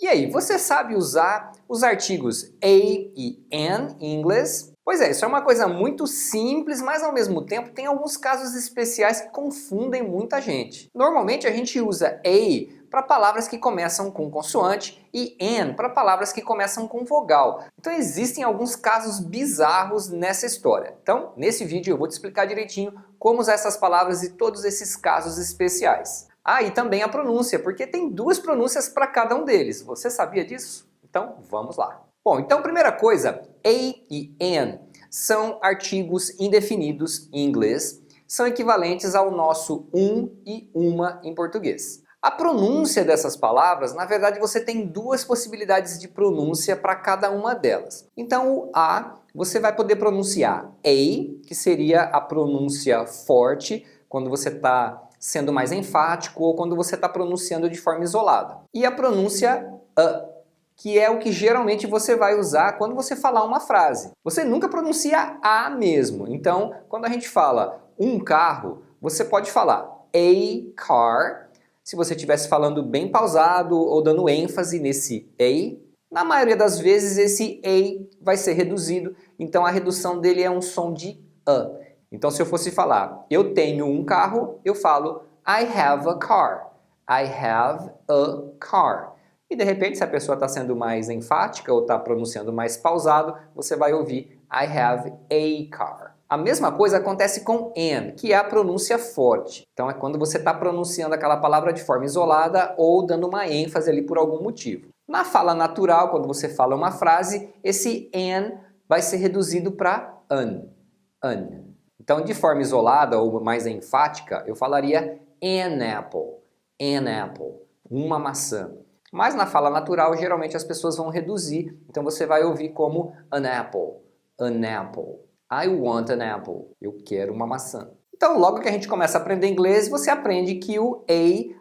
E aí, você sabe usar os artigos a e an em inglês? Pois é, isso é uma coisa muito simples, mas ao mesmo tempo tem alguns casos especiais que confundem muita gente. Normalmente a gente usa a para palavras que começam com consoante e an para palavras que começam com vogal. Então existem alguns casos bizarros nessa história. Então, nesse vídeo eu vou te explicar direitinho como usar essas palavras e todos esses casos especiais. Ah, e também a pronúncia, porque tem duas pronúncias para cada um deles. Você sabia disso? Então, vamos lá. Bom, então primeira coisa, a e an são artigos indefinidos em inglês, são equivalentes ao nosso e uma em português. A pronúncia dessas palavras, na verdade você tem duas possibilidades de pronúncia para cada uma delas. Então o a, você vai poder pronunciar a, que seria a pronúncia forte, quando você está sendo mais enfático ou quando você está pronunciando de forma isolada. E a pronúncia a, que é o que geralmente você vai usar quando você falar uma frase. Você nunca pronuncia a mesmo. Então, quando a gente fala um carro, você pode falar a car. Se você estivesse falando bem pausado ou dando ênfase nesse a, na maioria das vezes esse a vai ser reduzido. Então a redução dele é um som de a. Então se eu fosse falar eu tenho um carro, eu falo I have a car. I have a car. E de repente, se a pessoa está sendo mais enfática ou está pronunciando mais pausado, você vai ouvir I have a car. A mesma coisa acontece com an, que é a pronúncia forte. Então é quando você está pronunciando aquela palavra de forma isolada ou dando uma ênfase ali por algum motivo. Na fala natural, quando você fala uma frase, esse an vai ser reduzido para an. Então de forma isolada ou mais enfática, eu falaria an apple, uma maçã. Mas na fala natural, geralmente as pessoas vão reduzir, então você vai ouvir como an apple. I want an apple. Eu quero uma maçã. Então logo que a gente começa a aprender inglês, você aprende que o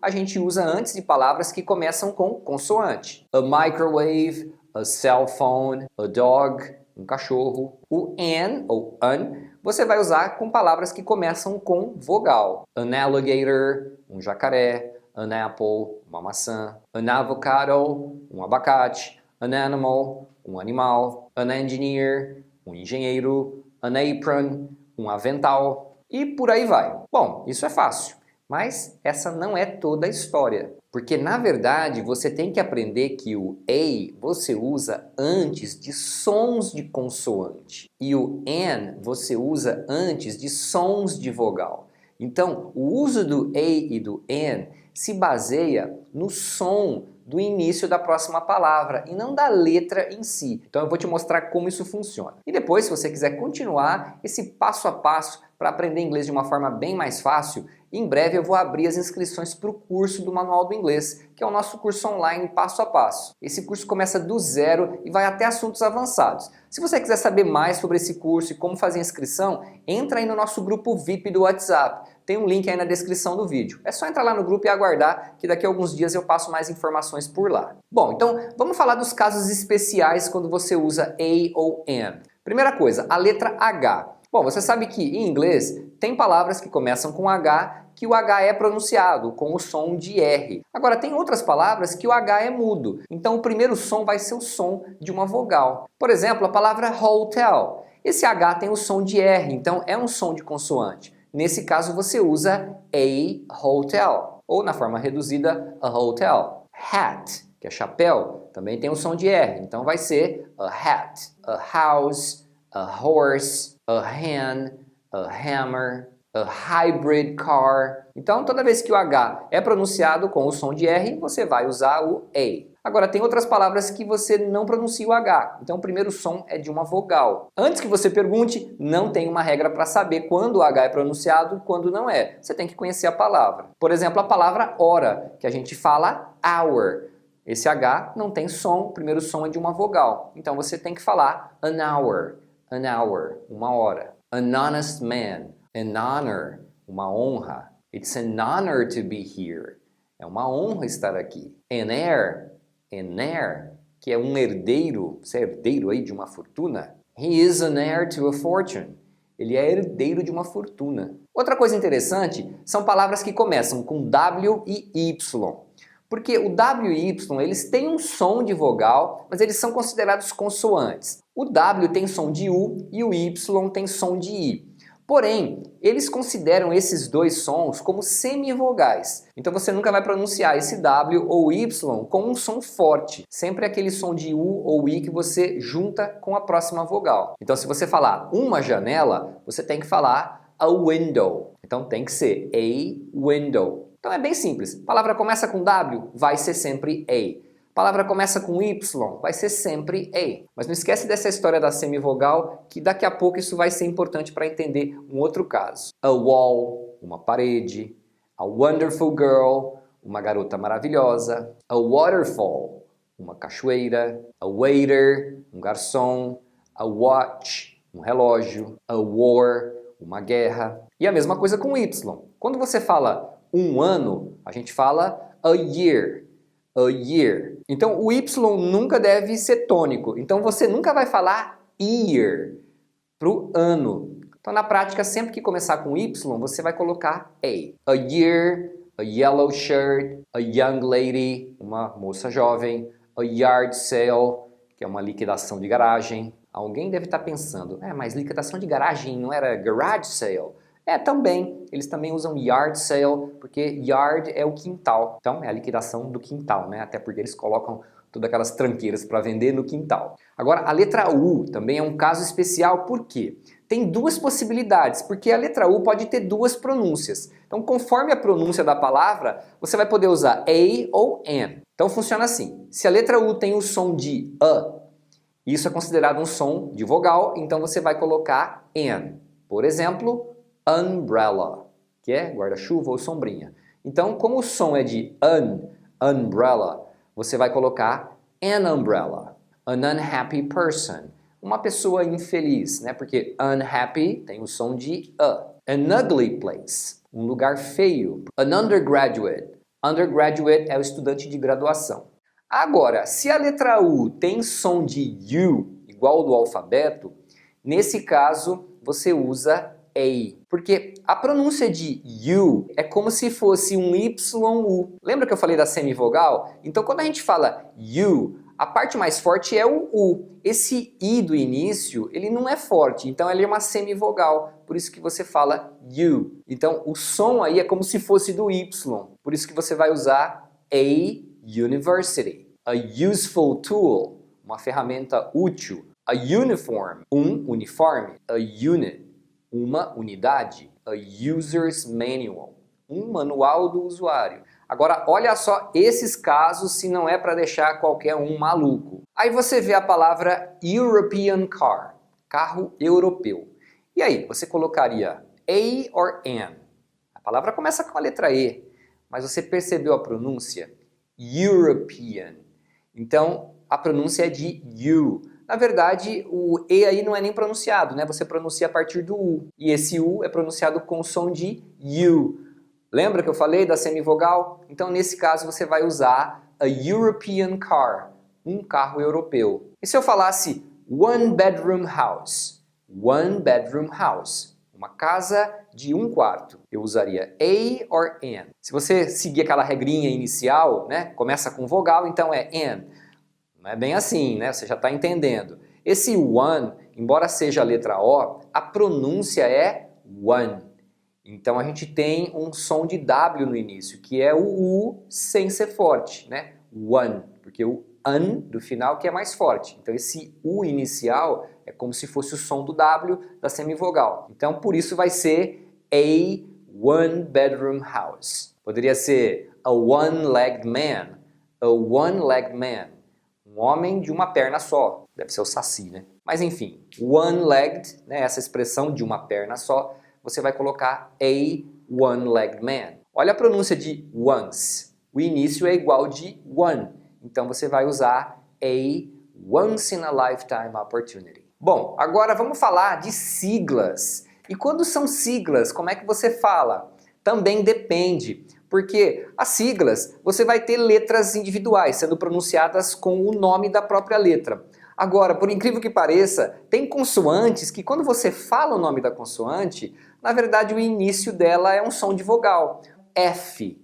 a gente usa antes de palavras que começam com consoante. A microwave, a cell phone, a dog, um cachorro. O an, ou an, você vai usar com palavras que começam com vogal. An alligator, um jacaré. An apple, uma maçã. An avocado, um abacate. An animal, um animal. An engineer, um engenheiro. An apron, um avental. E por aí vai. Bom, isso é fácil, mas essa não é toda a história. Porque na verdade você tem que aprender que o a você usa antes de sons de consoante. E o an você usa antes de sons de vogal. Então o uso do a e do an se baseia no som do início da próxima palavra e não da letra em si. Então eu vou te mostrar como isso funciona. E depois, se você quiser continuar esse passo a passo para aprender inglês de uma forma bem mais fácil, em breve eu vou abrir as inscrições para o curso do Manual do Inglês, que é o nosso curso online passo a passo. Esse curso começa do zero e vai até assuntos avançados. Se você quiser saber mais sobre esse curso e como fazer a inscrição, entra aí no nosso grupo VIP do WhatsApp. Tem um link aí na descrição do vídeo. É só entrar lá no grupo e aguardar que daqui a alguns dias eu passo mais informações por lá. Bom, então vamos falar dos casos especiais quando você usa a ou an. Primeira coisa, a letra H. Bom, você sabe que em inglês tem palavras que começam com H que o H é pronunciado com o som de R. Agora tem outras palavras que o H é mudo, então o primeiro som vai ser o som de uma vogal. Por exemplo, a palavra hotel. Esse H tem o som de R, então é um som de consoante. Nesse caso você usa a hotel, ou na forma reduzida, a hotel. Hat, que é chapéu, também tem o som de R, então vai ser a hat. A house, a horse, a hen, a hammer, a hybrid car. Então toda vez que o H é pronunciado com o som de R, você vai usar o a. Agora tem outras palavras que você não pronuncia o H, então o primeiro som é de uma vogal. Antes que você pergunte, não tem uma regra para saber quando o H é pronunciado e quando não é. Você tem que conhecer a palavra. Por exemplo, a palavra hora, que a gente fala hour. Esse H não tem som, o primeiro som é de uma vogal. Então você tem que falar an hour, uma hora. An honest man, an honor, uma honra. It's an honor to be here. É uma honra estar aqui. An heir, que é um herdeiro, você é herdeiro aí de uma fortuna? He is an heir to a fortune. Ele é herdeiro de uma fortuna. Outra coisa interessante são palavras que começam com W e Y. Porque o W e Y, eles têm um som de vogal, mas eles são considerados consoantes. O W tem som de U e o Y tem som de I. Porém, eles consideram esses dois sons como semivogais. Então você nunca vai pronunciar esse W ou Y com um som forte. Sempre é aquele som de U ou I que você junta com a próxima vogal. Então se você falar uma janela, você tem que falar a window. Então tem que ser a window. Então é bem simples. A palavra começa com W, vai ser sempre a. A palavra começa com Y, vai ser sempre A. Mas não esquece dessa história da semivogal, que daqui a pouco isso vai ser importante para entender um outro caso. A wall, uma parede. A wonderful girl, uma garota maravilhosa. A waterfall, uma cachoeira. A waiter, um garçom. A watch, um relógio. A war, uma guerra. E a mesma coisa com Y. Quando você fala um ano, a gente fala a year. A year. Então o Y nunca deve ser tônico. Então você nunca vai falar year para o ano. Então na prática, sempre que começar com Y, você vai colocar a. A year, a yellow shirt, a young lady, uma moça jovem, a yard sale, que é uma liquidação de garagem. Alguém deve estar pensando, mas liquidação de garagem não era garage sale? Também. Eles também usam yard sale, porque yard é o quintal. Então, é a liquidação do quintal, né? Até porque eles colocam todas aquelas tranqueiras para vender no quintal. Agora, a letra U também é um caso especial, por quê? Tem duas possibilidades, porque a letra U pode ter duas pronúncias. Então, conforme a pronúncia da palavra, você vai poder usar A ou N. Então, funciona assim. Se a letra U tem o som de A, isso é considerado um som de vogal, então você vai colocar N. Por exemplo, umbrella, que é guarda-chuva ou sombrinha. Então, como o som é de umbrella, você vai colocar an umbrella. An unhappy person, uma pessoa infeliz, né? Porque unhappy tem o som de a. An ugly place, um lugar feio. An undergraduate, undergraduate é o estudante de graduação. Agora, se a letra U tem som de U, igual ao do alfabeto, nesse caso você usa A, porque a pronúncia de U é como se fosse um YU. Lembra que eu falei da semivogal? Então quando a gente fala U, a parte mais forte é o U. Esse I do início, ele não é forte, então ele é uma semivogal, por isso que você fala U. Então o som aí é como se fosse do Y, por isso que você vai usar a university. A useful tool, uma ferramenta útil. A uniform, um uniforme. A unit, uma unidade, a user's manual, um manual do usuário. Agora, olha só esses casos se não é para deixar qualquer um maluco. Aí você vê a palavra European car, carro europeu. E aí, você colocaria A or N? A palavra começa com a letra E, mas você percebeu a pronúncia? European. Então, a pronúncia é de U. Na verdade, o E aí não é nem pronunciado, né? Você pronuncia a partir do U. E esse U é pronunciado com o som de U. Lembra que eu falei da semivogal? Então, nesse caso, você vai usar a European car, um carro europeu. E se eu falasse one bedroom house? One bedroom house, uma casa de um quarto. Eu usaria A or N. Se você seguir aquela regrinha inicial, né? Começa com vogal, então é N. Não é bem assim, né? Você já está entendendo. Esse one, embora seja a letra O, a pronúncia é one. Então a gente tem um som de W no início, que é o U sem ser forte, né? One, porque o an do final que é mais forte. Então esse U inicial é como se fosse o som do W da semivogal. Então por isso vai ser a one bedroom house. Poderia ser a one-legged man. A one-legged man. Um homem de uma perna só. Deve ser o Saci, né? Mas enfim, one-legged, né, essa expressão de uma perna só, você vai colocar a one-legged man. Olha a pronúncia de once. O início é igual de one. Então você vai usar a once in a lifetime opportunity. Bom, agora vamos falar de siglas. E quando são siglas, como é que você fala? Também depende. Porque as siglas, você vai ter letras individuais sendo pronunciadas com o nome da própria letra. Agora, por incrível que pareça, tem consoantes que quando você fala o nome da consoante, na verdade o início dela é um som de vogal. F,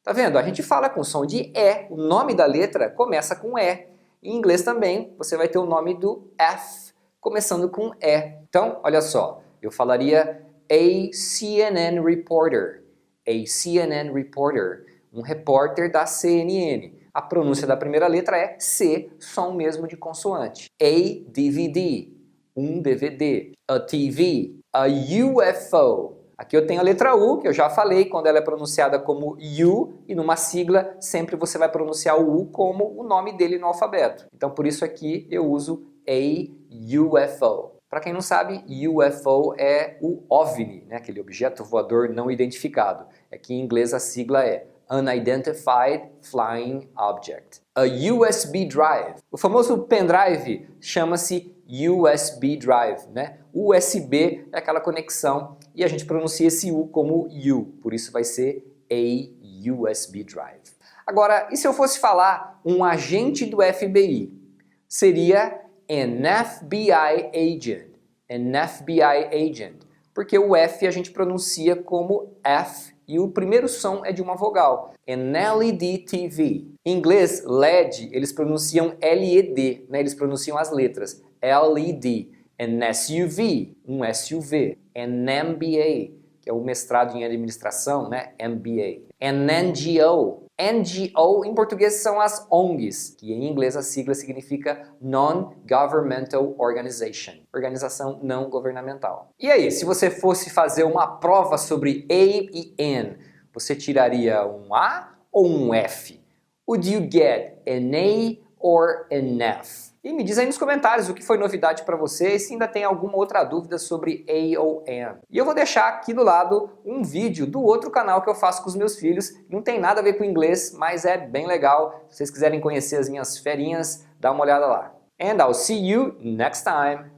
Tá vendo? A gente fala com som de E, o nome da letra começa com E. Em inglês também, você vai ter o nome do F, começando com E. Então, olha só, eu falaria a CNN reporter. A CNN reporter. Um repórter da CNN. A pronúncia da primeira letra é C, som mesmo de consoante. A DVD. Um DVD. A TV. A UFO. Aqui eu tenho a letra U, que eu já falei, quando ela é pronunciada como U, e numa sigla, sempre você vai pronunciar o U como o nome dele no alfabeto. Então, por isso aqui eu uso a UFO. Para quem não sabe, UFO é o OVNI, né? Aquele objeto voador não identificado. Aqui em inglês a sigla é Unidentified Flying Object. A USB Drive. O famoso pendrive chama-se USB Drive, né? USB é aquela conexão e a gente pronuncia esse U como U, por isso vai ser a USB Drive. Agora, e se eu fosse falar um agente do FBI? Seria an FBI agent. An FBI agent. Porque o F a gente pronuncia como F e o primeiro som é de uma vogal. An LED TV. Em inglês, LED, eles pronunciam LED, né? Eles pronunciam as letras. LED. An SUV, um SUV. An MBA, que é o mestrado em administração, né? MBA. An NGO. NGO em português são as ONGs, que em inglês a sigla significa Non-Governmental Organization, organização não governamental. E aí, se você fosse fazer uma prova sobre A e N, você tiraria um A ou um F? Would you get an A or an F? E me diz aí nos comentários o que foi novidade para você e se ainda tem alguma outra dúvida sobre A ou N. E eu vou deixar aqui do lado um vídeo do outro canal que eu faço com os meus filhos. Não tem nada a ver com inglês, mas é bem legal. Se vocês quiserem conhecer as minhas ferinhas, dá uma olhada lá. And I'll see you next time.